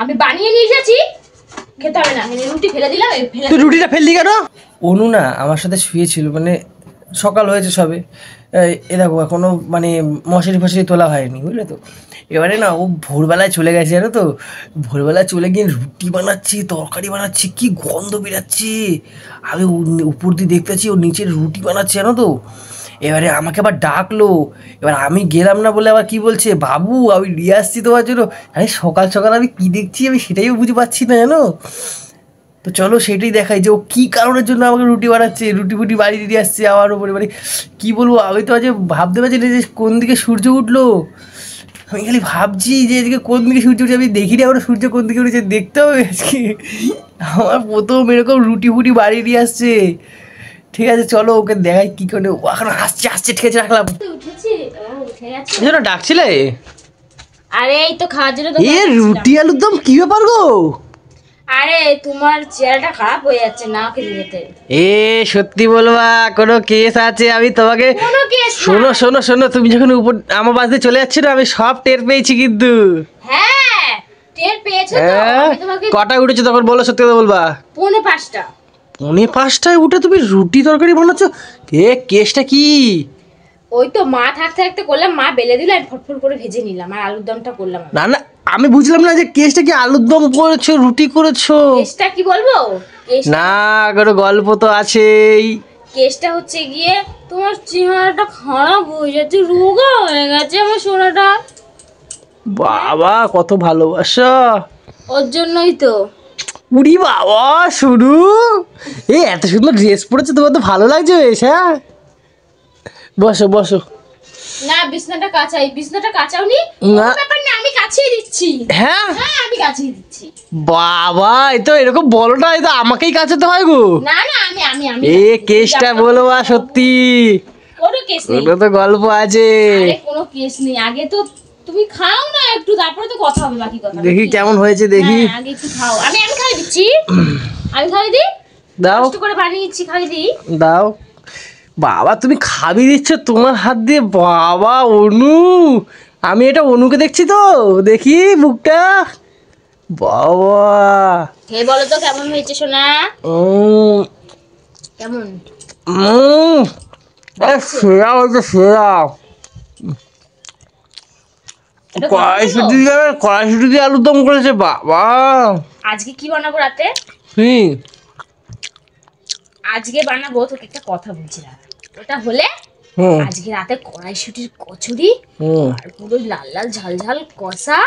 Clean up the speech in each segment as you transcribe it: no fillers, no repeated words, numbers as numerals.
আমি বানিয়ে নিয়ে যাচ্ছি, খেতে হবে না। রুটি ফেলে দিলাম, তুই রুটিটা ফেললি কেন? অনু না আমার সাথে শুয়েছিল, মানে সকাল হয়েছে সবে, এ দেখো এখনো মানে মশারি ফশারি তোলা হয়নি, বুঝলে তো। এবারে না ও ভোরবেলায় চলে গেছে, জানো তো, ভোরবেলায় চলে গিয়ে রুটি বানাচ্ছি, তরকারি বানাচ্ছি, কি গন্ধ বেরাচ্ছে। আমি উপর দিয়ে দেখতে পাচ্ছি ও নিচের রুটি বানাচ্ছে, জানো তো। এবারে আমাকে আবার ডাকলো, এবার আমি গেলাম না বলে আবার কি বলছে, বাবু আমি নিয়ে আসছি তোমার জন্য। আরে সকাল সকাল আমি কি দেখছি আমি সেটাইও বুঝতে পারছি না, জানো। তো চলো সেটাই দেখাই যে ও কী কারণের জন্য আমাকে রুটি বানাচ্ছে, রুটি ফুটি বাড়ি দিয়ে আসছে আমার উপরে। মানে কী বলবো, আমি তো আজ ভাবতে পারছি না যে কোন দিকে সূর্য উঠলো। আমি খালি ভাবছি যে এদিকে কোন দিকে সূর্য উঠছে, আমি দেখি না আমরা সূর্য কোন দিকে উঠেছে, দেখতে হবে আজকে। আমার প্রথম এরকম রুটি ফুটি বাড়ি দিয়ে আসছে। ঠিক আছে চলো ওকে দেখাই কী করে। ও এখন আসছে আসছে, ঠিক আছে রাখলাম। উঠেছি, উঠে গেছে। এই জন্য ডাকছিলে? আরে এই তো খাওয়ার জন্য তো এ রুটি আলুর দম কি ব্যাপার গো? আরে তোমার চেহারাটা খারাপ হয়ে যাচ্ছে না খেতে খেতে। এ সত্যি বলবা কোনো কেস আছে? আমি তোমাকে কোনো কেস না। শোনো শোনো শোনো, তুমি যখন উপর আমার বাসে চলে যাচ্ছ না, আমি সব টের পেয়েছি কিন্তু। হ্যাঁ টের পেয়েছো তো? আমি তোমাকে কটায় উঠেছো তখন বলো, সত্যি কথা বলবা। 4:45। 5:45টায় উঠে তুমি রুটি তরকারি বানাচ্ছ? কেসটা কি? ওই তো মা থাকতে থাকতে করলাম, মা বেলে দিল, আমি ফটফট করে ভেজে নিলাম, আর আলুর দমটা করলাম। না না, আমি বুঝলাম না যে কেসটা কি, আলুর দম করেছো রুটি করেছো? কেসটা কি বলবো? না কোনো গল্প তো আছেই। কেসটা হচ্ছে গিয়ে তোমার চেহারাটা খারাপ হয়ে যাচ্ছে, রোগা হয়ে গেছে আমার সোনাটা। বাবা কত ভালোবাসা, ওর জন্যই তো। উড়ি বাবা শুরু। এত সুন্দর ড্রেস পরেছে, তোমার তো ভালো লাগছে বেশ। হ্যাঁ বসো বসো। না বিছনাটা কাচাই, বিছনাটা কাচাওনি? না ব্যাপার না, আমি কাচিয়ে দিচ্ছি। হ্যাঁ হ্যাঁ আমি কাচিয়ে দিচ্ছি। বাবা এই তো এরকম বলো না, এই তো আমাকেই কাচাতে হয় গো। না না আমি আমি আমি কেসটা বলো বা সত্যি, কোনো কেস নেই। ওটা তো গল্প আছে। আরে কোনো কেস নেই, আগে তো তুমি খাও না একটু, তারপরে তো কথা হবে বাকি কথা। দেখি কেমন হয়েছে দেখি। হ্যাঁ, আগে একটু খাও। আমি আমি খাইয়ে দিচ্ছি, আমি খাইয়ে দিই। দাও কষ্ট করে বানিয়েছি, খাইয়ে দিই। দাও। বাবা তুমি খাবি দিচ্ছ তোমার হাত দিয়ে, বাবা অনু, আমি এটা অনুকে দেখছি তো, দেখি মুখটা। বাবা হে বলো তো কেমন হয়েছে সোনা? উম, কেমন? সেরা হয়েছে সেরা। এটা কড়াইশুটি দিয়ে আলুর দম করেছে বাবা। আজকে কি বানাবো রাতে? কি আজকে বানাবো, তোকে একটা কথা বলছিলাম, ওটা হলে আজকে রাতে কড়াইশুটির কচুরি আর পুরো লাল লাল ঝাল ঝাল কষা।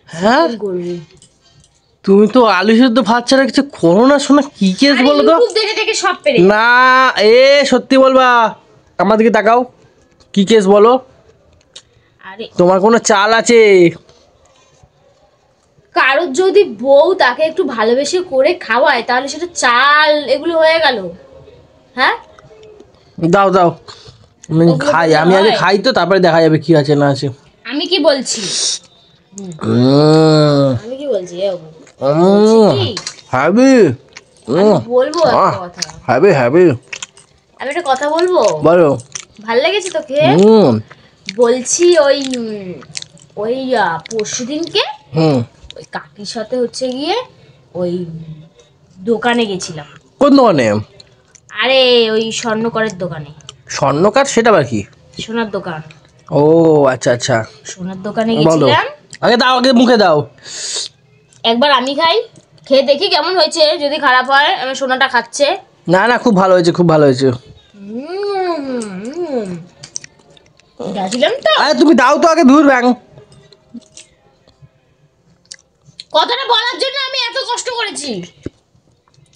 হ্যাঁ করবি? তুমি তো আলু সেদ্ধ ভাত ছাড়া কিছু করো না শোনা, কি কেস আরে বলো তো? ইউটিউব দেখে দেখে সব পেরে। না সত্যি বলবা, আমার দিকে তাকাও, কি কেস বলো? আরে তোমার কোনো চাল আছে? কারোর যদি বউ তাকে একটু ভালোবেসে করে খাওয়ায়, তাহলে সেটা চাল এগুলো হয়ে গেল? হ্যাঁ দাও দাও, আমি ওগুলো খাই, বললে আমি আগে হয়? খাই তো তারপরে দেখা যাবে কি আছে না আছে। আমি কি বলছি, আমি কি বলছি কি? হ্যাবি আমি বলবো একটা কথা, হ্যাবি হ্যাবি, আমি একটা কথা বলবো। বলো। ভাল লেগেছে তোকে? বলছি ওই ওই পরশুদিনকে ওই কাকির সাথে হচ্ছে গিয়ে ওই দোকানে গেছিলাম। কোন দোকানে? আরে ওই স্বর্ণকরের দোকানে। স্বর্ণকার সেটা আবার কি? সোনার দোকান। ও আচ্ছা আচ্ছা, সোনার দোকানে বলো। গেছিলাম। আগে দাও, আগে মুখে দাও। একবার আমি খাই, খেয়ে দেখি কেমন হয়েছে, যদি খারাপ হয় আমার সোনাটা খাচ্ছে। না না খুব ভালো হয়েছে, খুব ভালো হয়েছে। গেছিলাম তো। আরে তুমি দাও তো আগে, ধুর ব্যাং। কথাটা বলার জন্য আমি এত কষ্ট করেছি।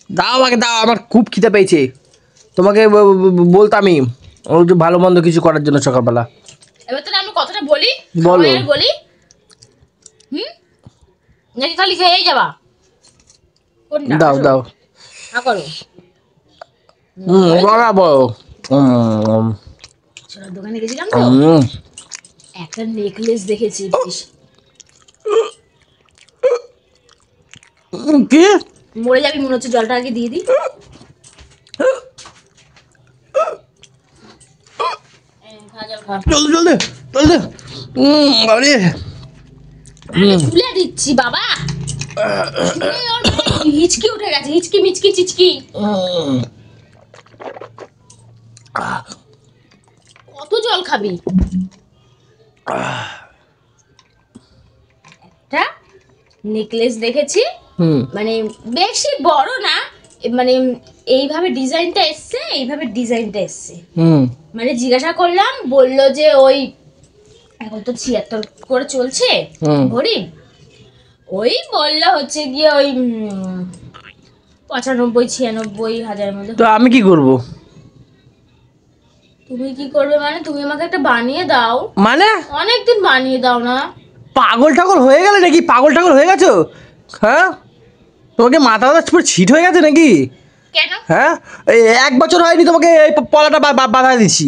দাও আগে দাও, আমার খুব খিদে পেয়েছে। তোমাকে বলতামই ওই যে ভালো মন্দ কিছু করার জন্য সকালবেলা। এবার তাহলে আমি কথাটা বলি, বলো। বলি নাকি খালি খেয়েই যাবা? কোনটা? দাও দাও। হ্যাঁ করো। বরাবর। সোনার দোকানে গেছিলাম তো, একটা নেকলেস দেখেছি। কি মরে যাবি মনে হচ্ছে, জলটা আগে দিয়ে দিই। জলদি জলদি জলদি। আরে আমি তুলে দিচ্ছি বাবা। হিচকি উঠে গেছে, হিচকি মিচকি চিচকি। কত জল খাবি? একটা নেকলেস দেখেছি, মানে বেশি বড় না, মানে এইভাবে ডিজাইনটা এসছে, মানে জিজ্ঞাসা করলাম, বললো যে ওই এখন তো 76 করে চলছে ভরি, ওই বললো হচ্ছে গিয়ে ওই 95-96 হাজারের মধ্যে। তো আমি কি করব? তুমি কি করবে মানে? তুমি আমাকে একটা বানিয়ে দাও। মানে অনেকদিন বানিয়ে দাও না। পাগল টাগল হয়ে গেলে নাকি? পাগল টাগল হয়ে গেছো? হ্যাঁ, তোমাকে মাথা পুরো ছিট হয়ে গেছে নাকি? কেন? হ্যাঁ, এই 1 বছর হয়নি তোমাকে এই পলাটা বাঁধা দিচ্ছি,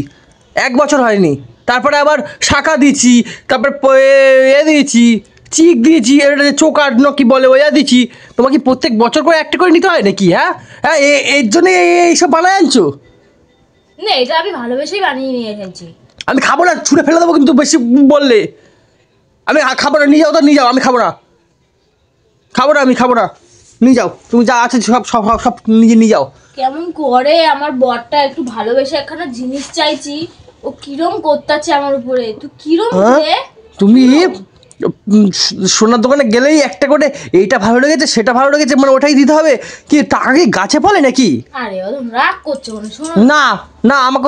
1 বছর হয়নি। তারপরে আবার শাখা দিচ্ছি, তারপর দিয়েছি, চিক দিয়েছি, চোকার কি বলে ওয়া দিচ্ছি। তোমাকে প্রত্যেক বছর করে একটা করে নিতে হয় নাকি? হ্যাঁ হ্যাঁ, এর জন্য এইসব বানায় আনছো? না, এটা আমি ভালোবেসেই বানিয়ে নিয়ে এসেছি। আমি খাবো না, ছুঁড়ে ফেলে দেবো কিন্তু বেশি বললে। আমি খাবো না, নিয়ে যাও তো, নিয়ে যাও। আমি খাবো না, আমি খাবো না, নিয়ে যাও। তুমি যা আছে সব সব সব নিজে নিয়ে যাও। কেমন করে আমার বরটা একটু ভালোবেসে একখানা জিনিস চাইছি, ও কিরম করতেছে আমার উপরে। তুই কিরম রে? তুমি সোনার দোকানে গেলেই একটা করে এইটা ভালো লেগেছে, সেটা ভালো লেগেছে, মানে ওটাই দিতে হবে। কি টাকা কি গাছে ফলে নাকি? আরে ও রাগ করছো শোনো না না, আমাকে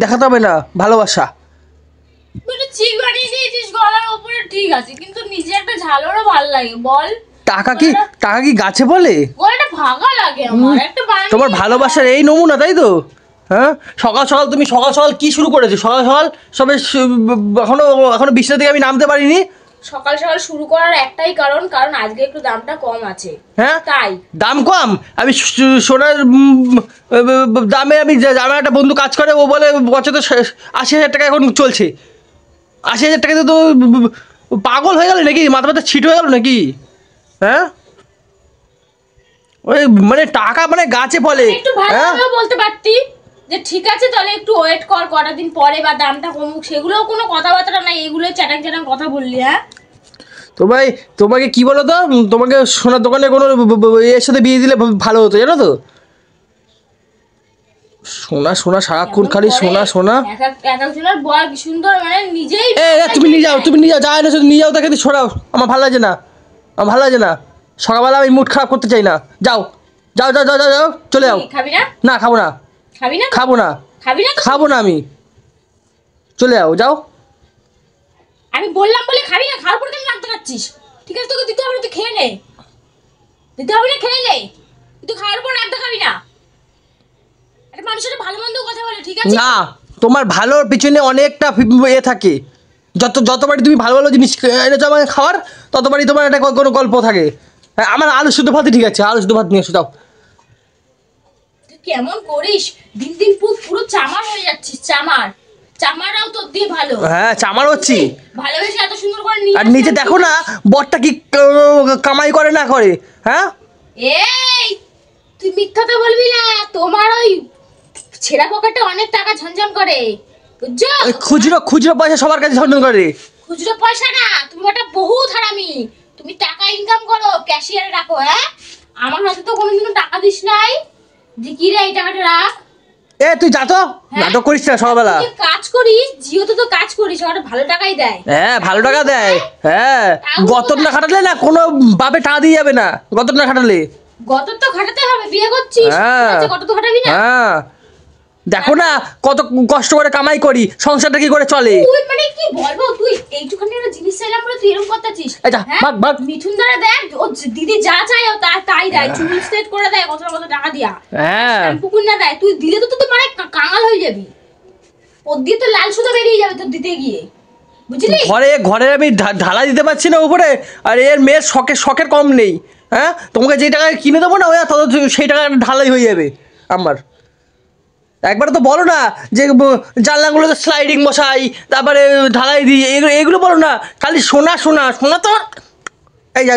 দেখাতে হবে না ভালোবাসা। তুই তো চিক বানিয়ে দিয়েছিস গলার উপরে, ঠিক আছে, কিন্তু নিজে একটা ঝালরও ভালো লাগে বল। টাকা কি গাছে ফলে? গলাটা ভাঙা লাগে আমার, একটা বানিয়ে। তোমার ভালোবাসার এই নমুনা, তাই তো? হ্যাঁ, সকাল সকাল তুমি সকাল সকাল কি শুরু করেছো? সকাল সকাল সবে এখনো বিছানা থেকে আমি নামতে পারিনি। সকাল সকাল শুরু করার একটাই কারণ আজকে একটু দামটা কম আছে। হ্যাঁ, তাই দাম কম? আমি সোনার দামে, আমি আমার একটা বন্ধু কাজ করে, ও বলে বছর তো 80,000 টাকা এখন চলছে। 80,000 টাকাতে তো পাগল হয়ে গেল নাকি? মাথা ছিট হয়ে গেল নাকি? হ্যাঁ, ওই মানে টাকা মানে গাছে ফলে। একটু ভালোভাবে বলতে পারতি যে ঠিক আছে তাহলে একটু ওয়েট কর, কটা দিন পরে বা দামটা কমুক। সেগুলোও কোনো কথাবার্তা নাই, এগুলো চ্যাটাং চ্যাটাং কথা বললি। হ্যাঁ, তোমাকে কি বলো তো, তোমাকে সোনার দোকানে কোনো এর সাথে বিয়ে দিলে ভালো হতো, জানো তো? সোনা সোনা সারাক্ষণ খালি সোনা সোনা। একজনের বর সুন্দর, মানে নিজেই। তুমি নিয়ে যাও, যা এনেছো নিয়ে যাও, তাকে ছড়াও। আমার ভালো লাগে না, সকালবেলা আমি মুড খারাপ করতে চাই না। যাও যাও যাও যাও যাও যাও, চলে যাও। খাবি না? না, খাবো না, খাবো না আমি। চলে যাও, যাও। আমি বললাম বলে খাবি না, খাওয়ার পর কেন রাখতে পারছিস? ঠিক আছে, তোকে দিতে হবে না, তুই খেয়ে নে। দিতে হবে না, খেয়ে নে। তুই খাওয়ার পর রাখতে খাবি না। একটা মানুষের ভালো মন্দ কথা বলে, ঠিক আছে? না, তোমার ভালোর পিছনে অনেকটা থাকে। যতবারই তুমি ভালো ভালো জিনিস এনেছো আমাকে খাওয়ার, ততবারই তোমার একটা কোনো গল্প থাকে। আমার আলু শুদ্ধ ভাতই ঠিক আছে, আলু শুদ্ধ ভাত নিয়ে এসো, যাও। কেমন করিস দিন দিন, পুরো চামার হয়ে যাচ্ছিস। চামাররাও তোর দিয়ে ভালো। হ্যাঁ, চামার হচ্ছি। ভালোবেসে এত সুন্দর করে নিয়ে আর নিচে দেখো না বরটা কি কামাই করে না করে। হ্যাঁ, এই তুই মিথ্যাটা বলবি না। তোমার ওই ছেঁড়া পকেটে অনেক টাকা ঝনঝন করে, বুঝছো? খুচরো পয়সা সবার কাছে ঝনঝন করে। খুচরো পয়সা না, তুমি একটা বহুত হারামি। তুমি টাকা ইনকাম করো, ক্যাশিয়ারে রাখো। হ্যাঁ, আমার হাতে তো কোনোদিনও টাকা দিস নাই যে কি রে এই টাকাটা রাখ। তুই যা তো, নাটক করিস না সকালবেলা। তুই কাজ করিস, জিওতে তো কাজ করিস, ওটা ভালো টাকাই দেয়। হ্যাঁ, ভালো টাকা দেয়। হ্যাঁ, গতর না খাটালে না কোনো বাপে টাকা দিয়ে যাবে না। গতর না খাটালে। গতর তো খাটাতে হবে, বিয়ে করছিস। গতর তো খাটাবি না। হ্যাঁ, দেখো না কত কষ্ট করে কামাই করি, সংসারটা কি করে চলে। তুই মানে কি বলবো, তুই এইটুখানি একটা জিনিস চাইলাম বলে তুই এরকম করতেছিস। ভাগ। মিঠুন দ্বারা দেখ, ও দিদি যা চায় ও তাই দেয়। চুল স্ট্রেট করে দেয়, কত টাকা দিয়া। হ্যাঁ, পুকুর না দেয়, তুই দিলে তো তুই মানে কাঙাল হয়ে যাবি। ওর দিয়ে তো লাল সুতো বেরিয়ে যাবে তোর দিতে গিয়ে, বুঝলি? ঘরে আমি ঢালাই দিতে পারছি না উপরে, আর এর মেয়ের শখের কম নেই। হ্যাঁ, তোমাকে যে টাকায় কিনে দেবো না, তত সেই টাকা ঢালাই হয়ে যাবে আমার। একবার তো বলো না যে জানলাগুলোতে স্লাইডিং বসাই, তারপরে ঢালাই দিই, এগুলো বলো না। খালি সোনা সোনা সোনা তো। এই যা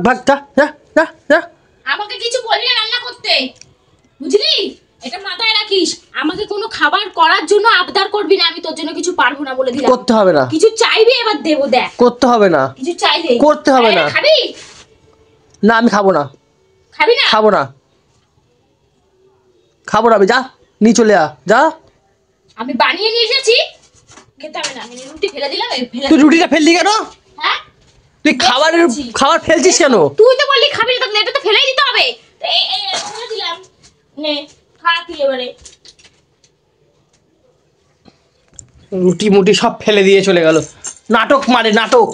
ভাগ যা। আমাকে কিছু বলবি না রান্না করতে, বুঝলি? এটা মাথায় রাখিস, আমাকে কোনো খাবার করার জন্য আবদার করবি না, আমি তোর জন্য কিছু পারবো না বলে দিলাম। করতে হবে না। কিছু চাইবি এবার দেবো, দেখ। করতে হবে না। কিছু চাইলে করতে হবে না। খাবি না আমি খাবো না। খাবি না? খাবো না, খাবো না আমি। যা নিয়ে চলে যা। আমি বানিয়ে নিয়ে এসেছি, খেতে হবে না। আমি রুটি ফেলে দিলাম, তুই রুটিটা ফেললি কেন? হ্যাঁ তুই খাবার ফেলছিস কেন? তুই তো বললি খাবি না, এটা তো ফেলেই দিতে হবে। ফেলে দিলাম, নে খা তুই এবারে। রুটি মুটি সব ফেলে দিয়ে চলে গেল। নাটক মারে নাটক।